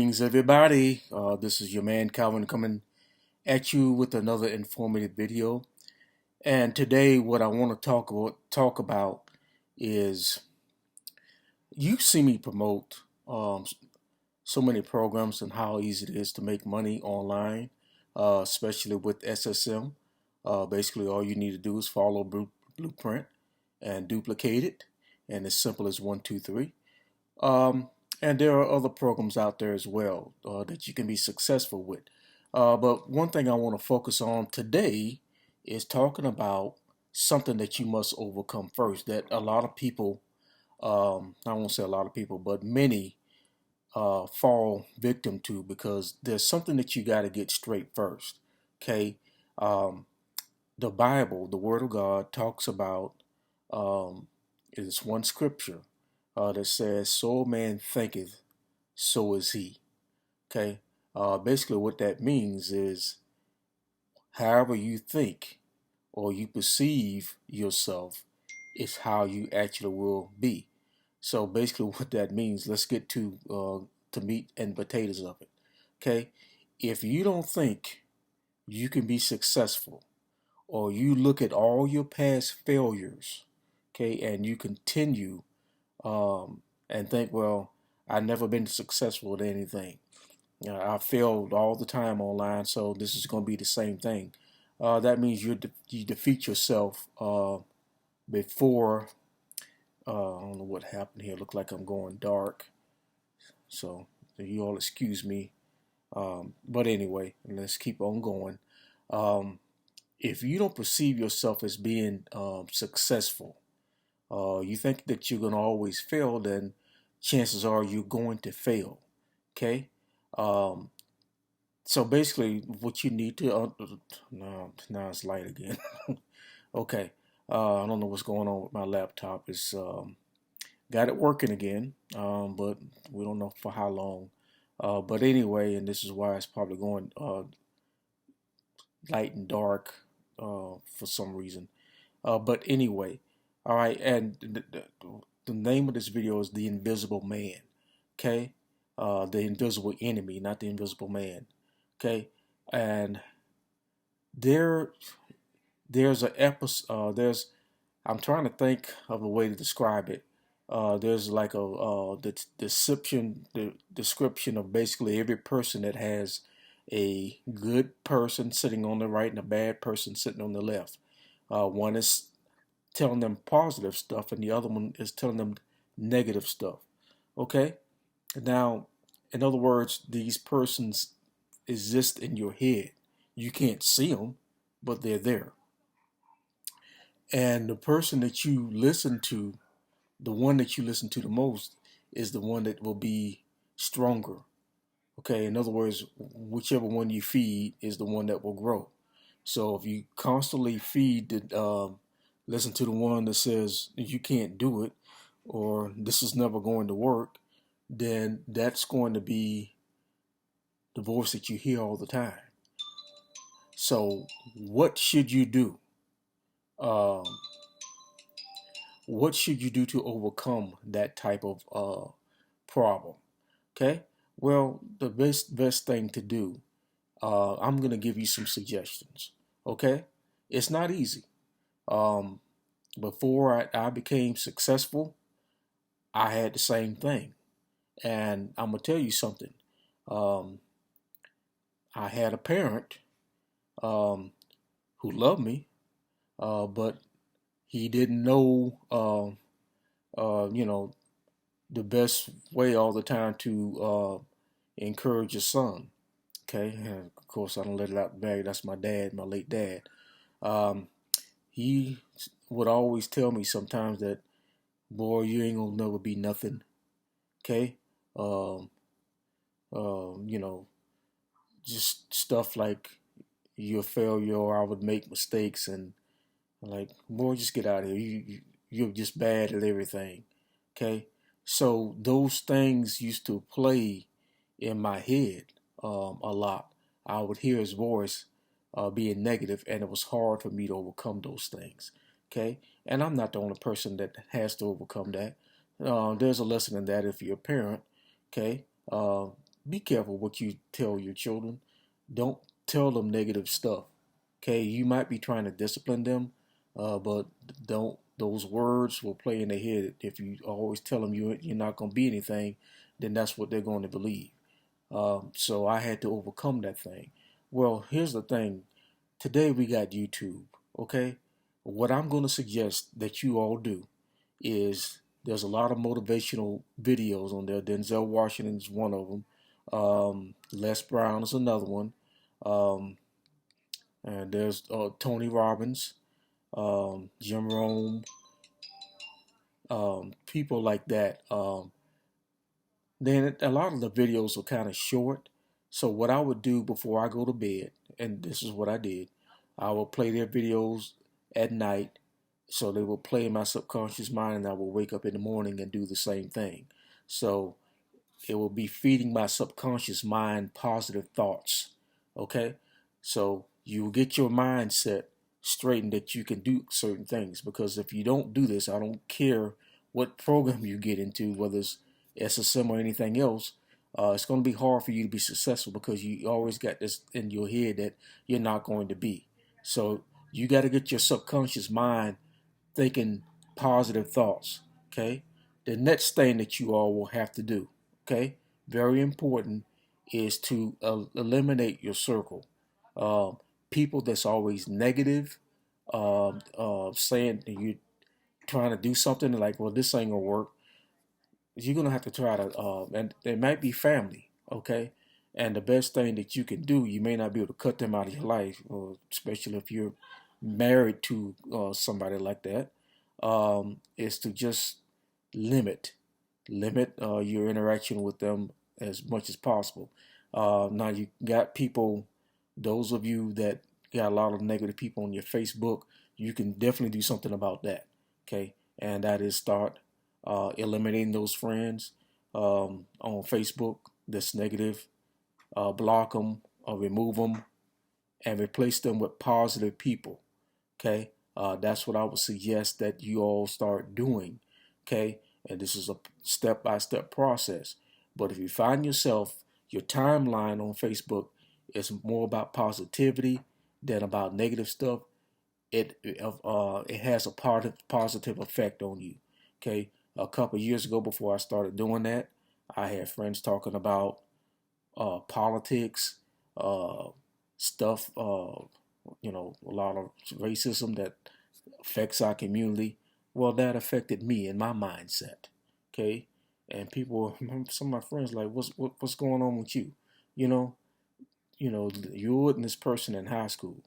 Greetings, everybody. This is your man Calvin coming at you with another informative video. And today, what I want to talk about is you see me promote so many programs and how easy it is to make money online, especially with SSM. Basically, all you need to do is follow blueprint and duplicate it, and as simple as one, two, three. Um, and there are other programs out there as well that you can be successful with. But one thing I want to focus on today is talking about something that you must overcome first. That a lot of people, I won't say a lot of people, but many fall victim to because there's something that you got to get straight first. Okay. Um, the Bible, the Word of God, talks about um, is one scripture that says, "So a man thinketh, so is he." Okay, basically what that means is, however you think or you perceive yourself is how you actually will be. So basically, what that means, let's get to meat and potatoes of it. Okay, if you don't think you can be successful, or you look at all your past failures, okay, and you continue and think, well, I've never been successful at anything. I failed all the time online, so this is going to be the same thing. That means you defeat yourself before. I don't know what happened here. Look like I'm going dark, so you all excuse me. But anyway, let's keep on going. Um, if you don't perceive yourself as being successful, you think that you're going to always fail, then chances are you're going to fail. Okay. Um, so basically, what you need to no, now it's light again. Okay. I don't know what's going on with my laptop. It's got it working again, but we don't know for how long. But anyway, and this is why it's probably going light and dark for some reason. But anyway, all right, and the name of this video is The Invisible Man. Okay, the invisible enemy, not the invisible man. Okay, and there, there's a episode. I'm trying to think of a way to describe it. There's like the description of basically every person that has a good person sitting on the right and a bad person sitting on the left. One is telling them positive stuff, and the other one is telling them negative stuff. Okay? Now, in other words, these persons exist in your head. You can't see them, but they're there. And the person that you listen to, the one that you listen to the most, is the one that will be stronger. Okay? In other words, whichever one you feed is the one that will grow. So if you constantly feed listen to the one that says you can't do it or this is never going to work, then that's going to be the voice that you hear all the time. So what should you do? Um, what should you do to overcome that type of problem? Okay. Well, the best thing to do. I'm gonna give you some suggestions. Okay. It's not easy. Um, Before I became successful, I had the same thing. And I'm going to tell you something. Um, I had a parent um, who loved me, but he didn't know, you know, the best way all the time to encourage your son. Okay. And of course, I don't let it out the bag. That's my dad, my late dad. Um, he would always tell me sometimes that, boy, you ain't gonna never be nothing. Okay. Um, you know, just stuff like you're a failure or I would make mistakes and like, boy, just get out of here. You're just bad at everything. Okay. So those things used to play in my head a lot. I would hear his voice being negative, and it was hard for me to overcome those things. Okay. And I'm not the only person that has to overcome that. There's a lesson in that if you're a parent. Okay. be careful what you tell your children. Don't tell them negative stuff. Okay, you might be trying to discipline them, but don't. Those words will play in their head. If you always tell them you're not going to be anything, then that's what they're going to believe. So I had to overcome that thing. Well, here's the thing. Today we got YouTube. Okay, what I'm going to suggest that you all do is there's a lot of motivational videos on there. Denzel Washington is one of them. Les Brown is another one. Um, and there's Tony Robbins, Jim Rome, people like that. Then a lot of the videos are kind of short. So what I would do before I go to bed, and this is what I did, I will play their videos at night. So they will play in my subconscious mind, and I will wake up in the morning and do the same thing. So it will be feeding my subconscious mind positive thoughts. Okay? So you will get your mindset straightened that you can do certain things. Because if you don't do this, I don't care what program you get into, whether it's SSM or anything else, it's going to be hard for you to be successful because you always got this in your head that you're not going to be. So you got to get your subconscious mind thinking positive thoughts. Okay. The next thing that you all will have to do, okay, very important, is to eliminate your circle. Uh, People that's always negative, saying that you're trying to do something like, well, this ain't gonna work. You're gonna have to try to, and it might be family, okay. And the best thing that you can do, you may not be able to cut them out of your life, especially if you're married to somebody like that, is to just limit your interaction with them as much as possible. Now you got people, those of you that got a lot of negative people on your Facebook, you can definitely do something about that. Okay, and that is start eliminating those friends on Facebook that's negative. Block them or remove them and replace them with positive people. Okay, that's what I would suggest that you all start doing. Okay, and this is a step-by-step process. But if you find yourself, your timeline on Facebook is more about positivity than about negative stuff, it has a positive effect on you. Okay, a couple of years ago, before I started doing that, I had friends talking about politics, uh, stuff, a lot of racism that affects our community. Well, that affected me and my mindset. Okay, and people, some of my friends, like, what's going on with you? You know, you were with this person in high school.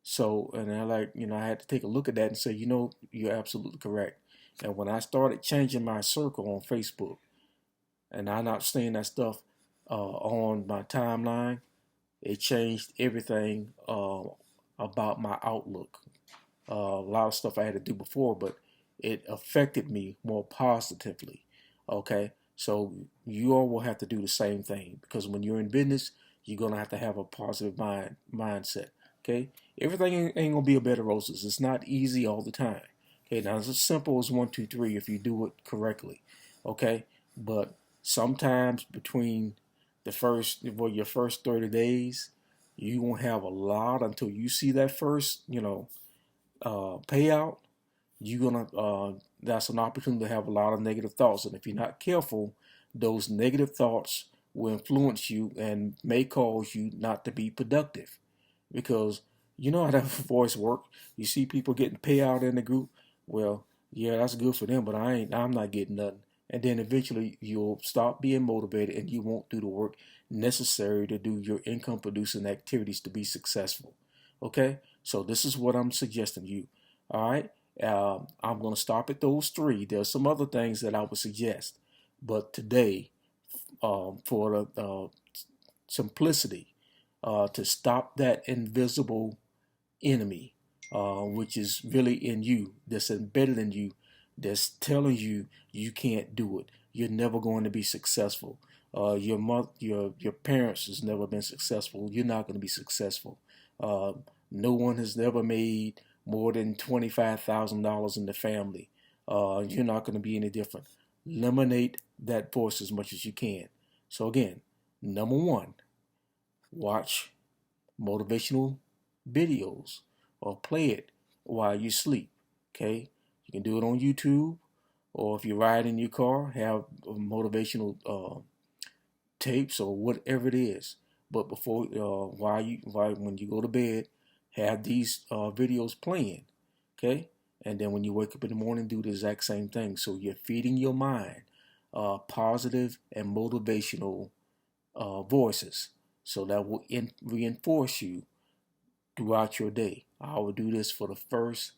So, and I like, I had to take a look at that and say, you're absolutely correct. And when I started changing my circle on Facebook, and I not seeing that stuff on my timeline, it changed everything about my outlook. A lot of stuff I had to do before, but it affected me more positively. Okay, so you all will have to do the same thing because when you're in business, you're gonna have to have a positive mindset. Okay, everything ain't gonna be a bed of roses. It's not easy all the time. Okay, now it's as simple as 1, 2, 3 if you do it correctly. Okay, but sometimes between your first 30 days, you won't have a lot until you see that first, payout. You're gonna that's an opportunity to have a lot of negative thoughts, and if you're not careful, those negative thoughts will influence you and may cause you not to be productive. Because you know how that voice work. You see people getting payout in the group. Well, yeah, that's good for them, but I'm not getting nothing. And then eventually you'll stop being motivated and you won't do the work necessary to do your income producing activities to be successful. Okay? So this is what I'm suggesting to you. All right? I'm going to stop at those three. There's some other things that I would suggest. But today, for the simplicity, to stop that invisible enemy, which is really in you, that's embedded in you, that's telling you you can't do it. You're never going to be successful. Your parents has never been successful. You're not going to be successful. Uh, no one has never made more than $25,000 in the family. You're not going to be any different. Eliminate that voice as much as you can. So again, Number one, watch motivational videos or play it while you sleep. Okay, you can do it on YouTube, or if you ride in your car, have motivational tapes or whatever it is. But before, when you go to bed, have these videos playing. Okay, and then when you wake up in the morning, do the exact same thing. So you're feeding your mind positive and motivational voices, so that will reinforce you throughout your day. I will do this for the first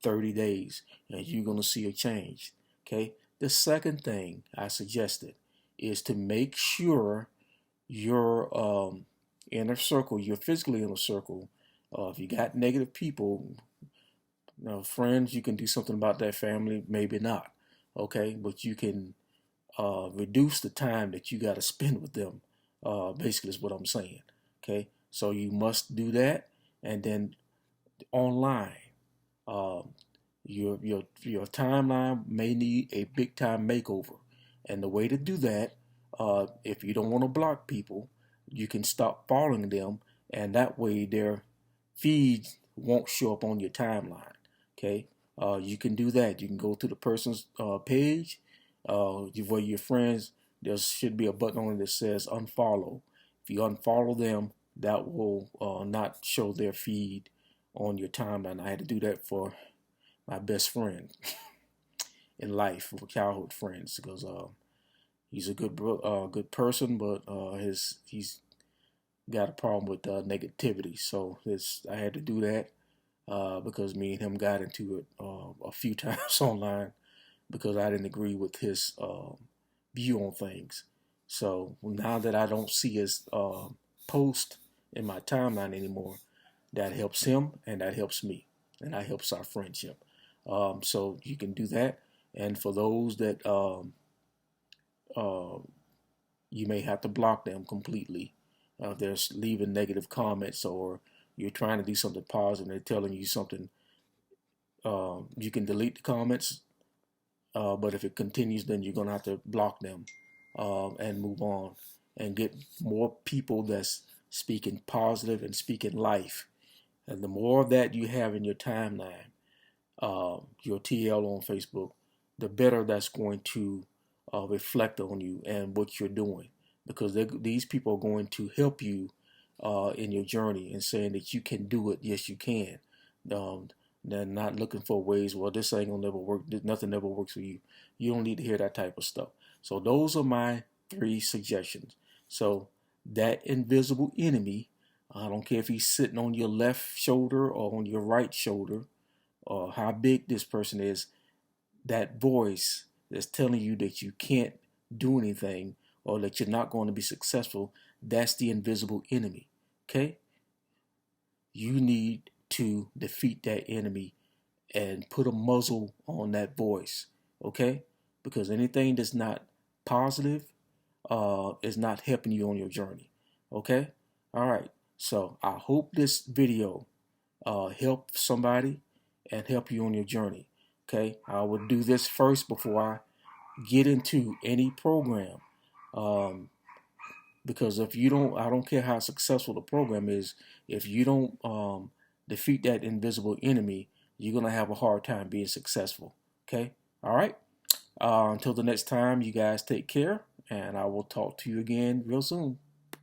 30 days, and you're going to see a change. Okay. The second thing I suggested is to make sure your inner circle, your physical inner circle, if you got negative people, friends, you can do something about that. Family, maybe not. Okay. But you can reduce the time that you got to spend with them. Basically, is what I'm saying. Okay. So you must do that. And then online. Um, your timeline may need a big time makeover, and the way to do that, if you don't want to block people, you can stop following them, and that way their feeds won't show up on your timeline. Okay, you can do that. You can go to the person's page, where your friends. There should be a button on it that says unfollow. If you unfollow them, that will not show their feed on your timeline. I had to do that for my best friend in life, for childhood friends, because he's a good person, but he's got a problem with negativity. So I had to do that because me and him got into it a few times online because I didn't agree with his view on things. So now that I don't see his post in my timeline anymore, that helps him and that helps me and that helps our friendship. So you can do that. And for those that uh, you may have to block them completely. They're leaving negative comments or you're trying to do something positive and they're telling you something. You can delete the comments, but if it continues, then you're going to have to block them and move on and get more people that's speaking positive and speaking life. And the more of that you have in your timeline, your TL on Facebook, the better that's going to reflect on you and what you're doing. Because these people are going to help you in your journey and saying that you can do it. Yes, you can. Um, they're not looking for ways, well, this ain't gonna never work. Nothing ever works for you. You don't need to hear that type of stuff. So those are my 3 suggestions. So that invisible enemy, I don't care if he's sitting on your left shoulder or on your right shoulder, or how big this person is, that voice that's telling you that you can't do anything or that you're not going to be successful, that's the invisible enemy. Okay? You need to defeat that enemy and put a muzzle on that voice. Okay? Because anything that's not positive is not helping you on your journey. Okay? All right. So I hope this video help somebody and help you on your journey. Okay, I will do this first before I get into any program, um, because if you don't, I don't care how successful the program is, if you don't defeat that invisible enemy, you're gonna have a hard time being successful. Okay, all right. Until the next time, you guys take care, and I will talk to you again real soon.